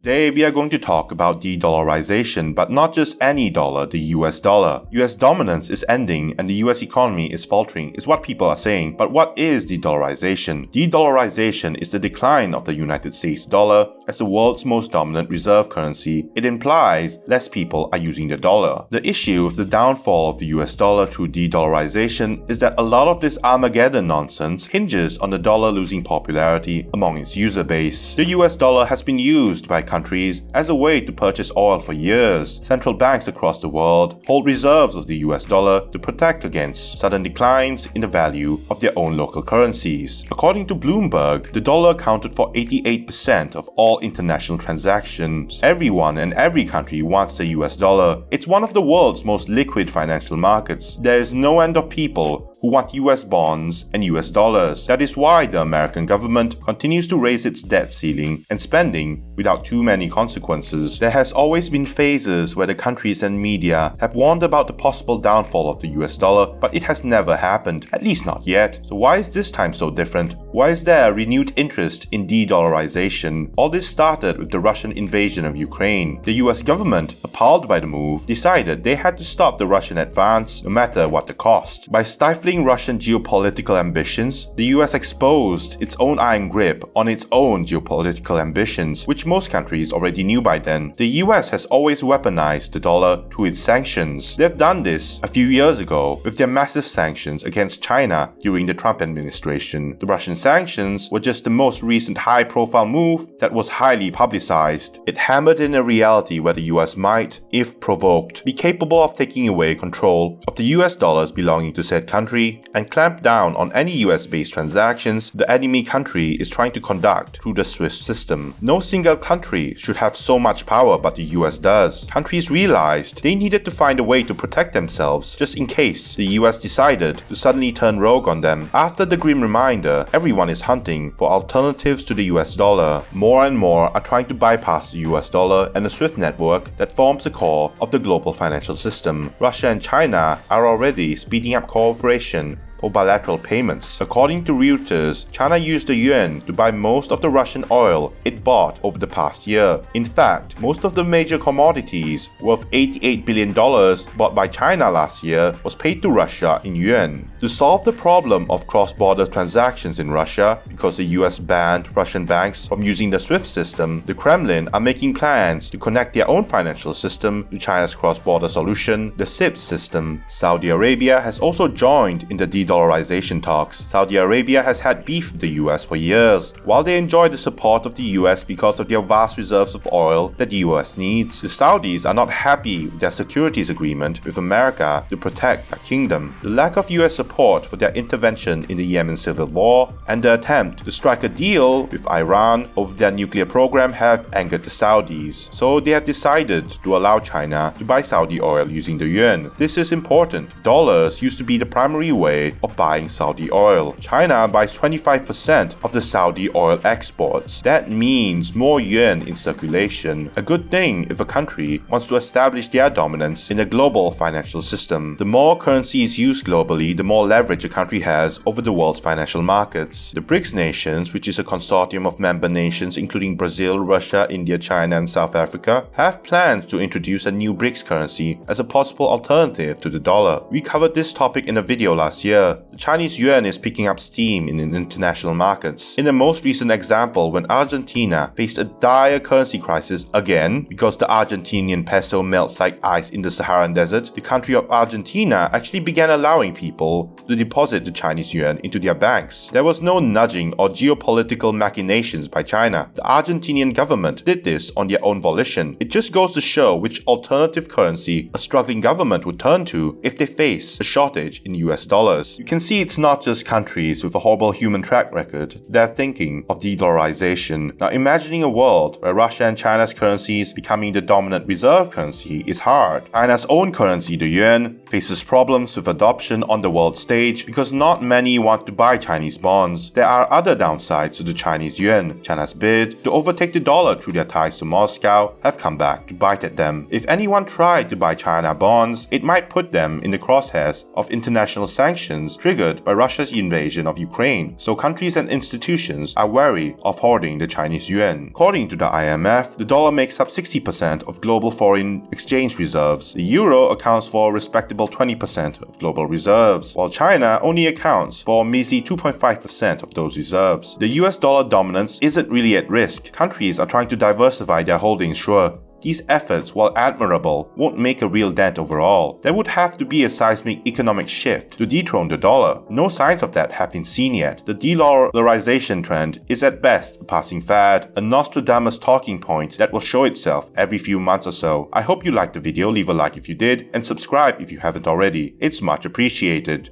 Today we are going to talk about de-dollarization, but not just any dollar, the US dollar. US dominance is ending and the US economy is faltering, is what people are saying. But what is de-dollarization? De-dollarization is the decline of the United States dollar as the world's most dominant reserve currency. It implies less people are using the dollar. The issue with the downfall of the US dollar through de-dollarization is that a lot of this armageddon nonsense hinges on the dollar losing popularity among its user base. The US dollar has been used by countries as a way to purchase oil for years. Central banks across the world hold reserves of the US dollar to protect against sudden declines in the value of their own local currencies. According to Bloomberg, the dollar accounted for 88% of all international transactions. Everyone and every country wants the US dollar. It's one of the world's most liquid financial markets. There is no end of people who want US bonds and US dollars. That is why the American government continues to raise its debt ceiling and spending without too many consequences. There has always been phases where the countries and media have warned about the possible downfall of the US dollar, but it has never happened, at least not yet. So why is this time so different? Why is there a renewed interest in de-dollarization? All this started with the Russian invasion of Ukraine. The US government, appalled by the move, decided they had to stop the Russian advance no matter what the cost. By stifling Russian geopolitical ambitions, the US exposed its own iron grip on its own geopolitical ambitions, which most countries already knew by then. The US has always weaponized the dollar through its sanctions. They've done this a few years ago with their massive sanctions against China during the Trump administration. The Russian sanctions were just the most recent high-profile move that was highly publicized. It hammered in a reality where the US might, if provoked, be capable of taking away control of the US dollars belonging to said country and clamp down on any US-based transactions the enemy country is trying to conduct through the SWIFT system. No single country should have so much power, but the US does. Countries realized they needed to find a way to protect themselves just in case the US decided to suddenly turn rogue on them. After the grim reminder, everyone is hunting for alternatives to the US dollar. More and more are trying to bypass the US dollar and the SWIFT network that forms the core of the global financial system. Russia and China are already speeding up cooperation for bilateral payments. According to Reuters, China used the yuan to buy most of the Russian oil it bought over the past year. In fact, most of the major commodities worth $88 billion bought by China last year was paid to Russia in yuan. To solve the problem of cross-border transactions in Russia, because the US banned Russian banks from using the SWIFT system, the Kremlin are making plans to connect their own financial system to China's cross-border solution, the CIPS system. Saudi Arabia has also joined in the de-dollarization talks. Saudi Arabia has had beef with the US for years. While they enjoy the support of the US because of their vast reserves of oil that the US needs, the Saudis are not happy with their securities agreement with America to protect their kingdom. The lack of US support for their intervention in the Yemen civil war and the attempt to strike a deal with Iran over their nuclear program have angered the Saudis. So they have decided to allow China to buy Saudi oil using the yuan. This is important. Dollars used to be the primary way of buying Saudi oil. China buys 25% of the Saudi oil exports. That means more yuan in circulation. A good thing if a country wants to establish their dominance in a global financial system. The more currency is used globally, the more leverage a country has over the world's financial markets. The BRICS nations, which is a consortium of member nations including Brazil, Russia, India, China, and South Africa, have plans to introduce a new BRICS currency as a possible alternative to the dollar. We covered this topic in a video last year. The Chinese yuan is picking up steam in international markets. In the most recent example, when Argentina faced a dire currency crisis again because the Argentinian peso melts like ice in the Saharan desert, the country of Argentina actually began allowing people to deposit the Chinese yuan into their banks. There was no nudging or geopolitical machinations by China. The Argentinian government did this on their own volition. It just goes to show which alternative currency a struggling government would turn to if they face a shortage in US dollars. You can see it's not just countries with a horrible human track record that are thinking of de-dollarization. Now, imagining a world where Russia and China's currencies becoming the dominant reserve currency is hard. China's own currency, the yuan, faces problems with adoption on the world stage because not many want to buy Chinese bonds. There are other downsides to the Chinese yuan. China's bid to overtake the dollar through their ties to Moscow have come back to bite at them. If anyone tried to buy China bonds, it might put them in the crosshairs of international sanctions triggered by Russia's invasion of Ukraine, so countries and institutions are wary of hoarding the Chinese yuan. According to the IMF, the dollar makes up 60% of global foreign exchange reserves. The euro accounts for a respectable 20% of global reserves, while China only accounts for a measly 2.5% of those reserves. The US dollar dominance isn't really at risk. Countries are trying to diversify their holdings, sure. These efforts, while admirable, won't make a real dent overall. There would have to be a seismic economic shift to dethrone the dollar. No signs of that have been seen yet. The de-dollarization trend is at best a passing fad, a Nostradamus talking point that will show itself every few months or so. I hope you liked the video, leave a like if you did, and subscribe if you haven't already. It's much appreciated.